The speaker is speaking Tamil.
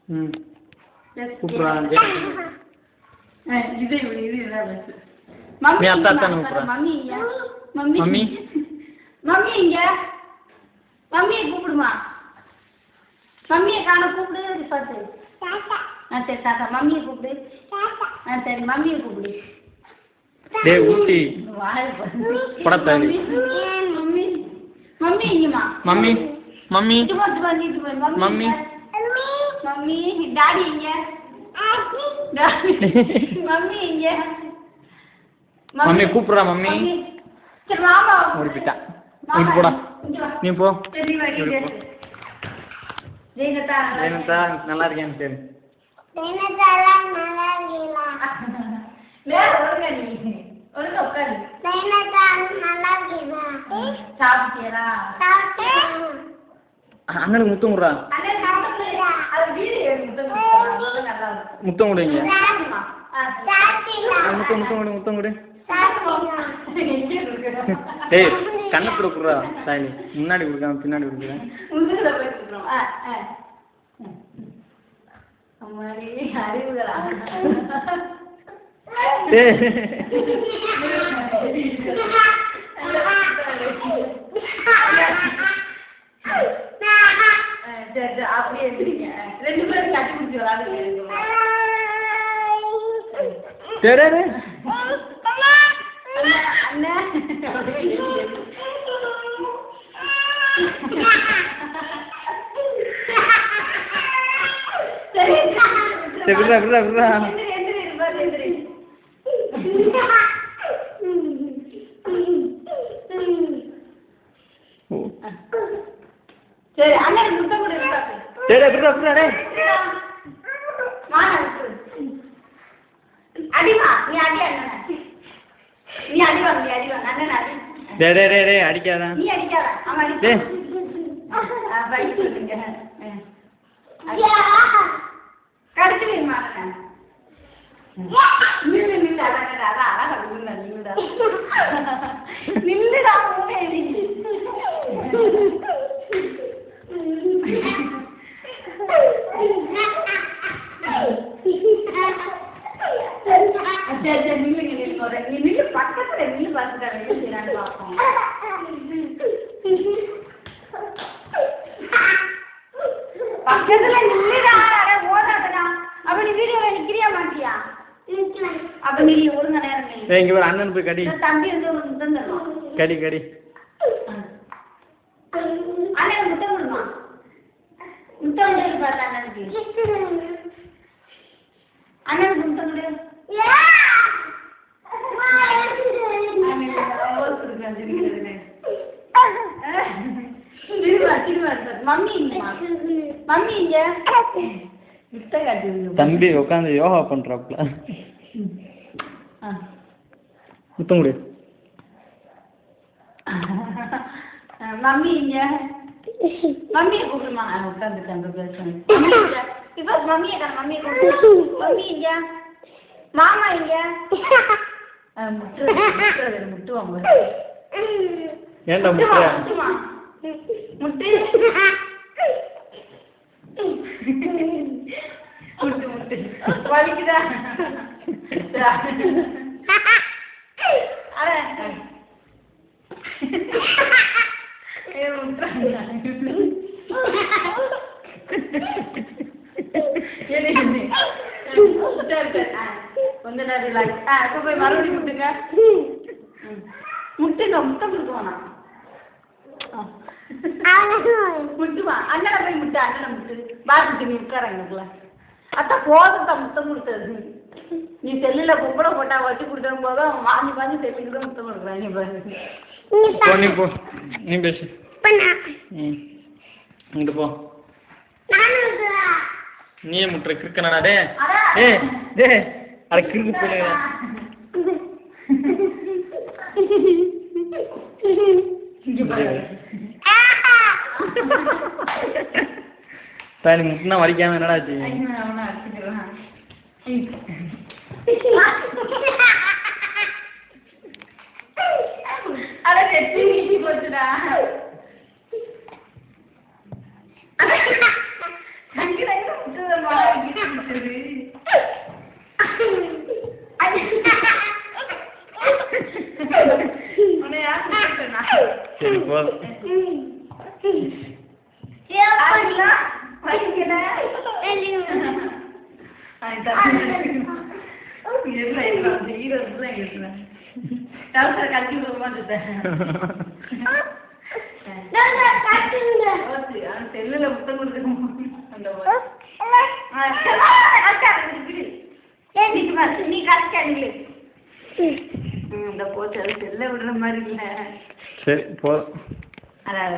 ம் கூப்பிடுறான் இது மம்மி அத்தா அத்தான்னு கூப்பிடுறான். மம்மி மம்மி மம்மி இங்க மம்மியை கூப்பிடுமா மம்மியை காண கூப்பிடு பார்த்து சரி தாத்தா மம்மியை கூப்பிடு சரி மம்மியை கூப்பிடு டேய் ஊட்டி படத்தாளி மம்மி மம்மி இங்கம்மா mummy mummy mummy mummy daddy இங்க மம்மி இங்க மம்மி கூப்பிடுறா மம்மி சரி மாமா ஓடிப்பிட்டா இங்க போடா நீ போ ஜெயலலிதா ஜெயலலிதா நல்லா இருக்கேன்னு சரி ஒழுங்கா உட்காரு சாப்பிட்டியரா அண்ணனுக்கு முத்தம் விடுறா முத்தம் விடுங்க முத்தம் முத்தம் விடு முத்தம் விடு ஏய் கண்ணத்துல கொடுறா சாயலி முன்னாடி கொடுக்காம பின்னாடி கொடுக்குறேன் அப்படியே ரெண்டு பேரும் கட்டி பிடிச்சி விளாடுங்க சரி விடுறா விடுறா விடுறா சரி அண்ணன் முத்தம் கூட சரி விடுறா விடுறா டே அடிமா நீ அடி அண்ணன் நீ அடிவா அண்ணன் அடி டே டே டே டே அடிக்காத நீ அடிக்காத அவன் அடி டேய் பை சொல்லுங்க கடிச்சு வேணுமா நில்லு நில்லு அழகா அழகா நில்லுடா நில்லுடா சரி நில்லுங்க நில்லு நீ நில்லு பக்கத்துல நில்லு பார்த்துட்டாங்க என்ன செய்யறான்னு பார்ப்போம் பக்கத்துல நில்லுடா ஓடாதடா அப்ப நீ வீடியோல நிக்கிறியா மாட்டியா அப்ப நீ ஒழுங்கா நேரம் ஏய் இங்க வர அண்ணன் போய் கடி தம்பி வந்து ஒரு முத்தம் தருவான் கடி கடி அண்ணன் முத்தம் கொடுமா முத்தம் வந்து பார்த்தா அண்ணனுக்கு அண்ணனுக்கு முத்தம் கொடு மம்மி இங்க தம்பி உட்காந்து யோகா பண்றாப்ல முத்தம் கொடு மம்மி இங்க மம்மியை கூப்பிடுமா உட்காந்துட்டாங்க பேசுறேன் இப்போ மம்மியை மம்மி இங்க மாமா இங்க முட்டுவாங்க ஏன்டா முட்டுற முட்டு முட்டு முட்டு வலிக்குதா போய் மறுபடியும் முட்டுங்க முட்டுங்க முட்டை முட்டுவானா முட்டுவா அண்ணனை போய் முட்டு அண்ணனை முட்டு பாத்துட்டு நீ உட்காரங்கல அத்தா போதும் முத்தம் கொடுத்தது நீ செல்லுல பொம்பளை போட்டா வச்சு கொடுத்துரும் போது வாங்கி வாங்கி செல்லுக்கு தான் முத்தம் கொடுக்குறான் நீ பாரு நீ போ நீ பேசு இங்கிட்டு போ நீயே முட்டுற கிறுக்கனடா டே டே டே அட கிறுக்கு போல தானி முட்டுனா வலிக்காம என்னடா ஆச்சு அட நெத்தி நீட்டி போச்சுடா அங்க முட்டுதமா சரி போதும். செல்லுல முத்தம் கொடுக்க நீ கரெக்டாக இந்த போச்சு அது செல்ல விடுற மாதிரி இல்லை. சரி போதும். அதான்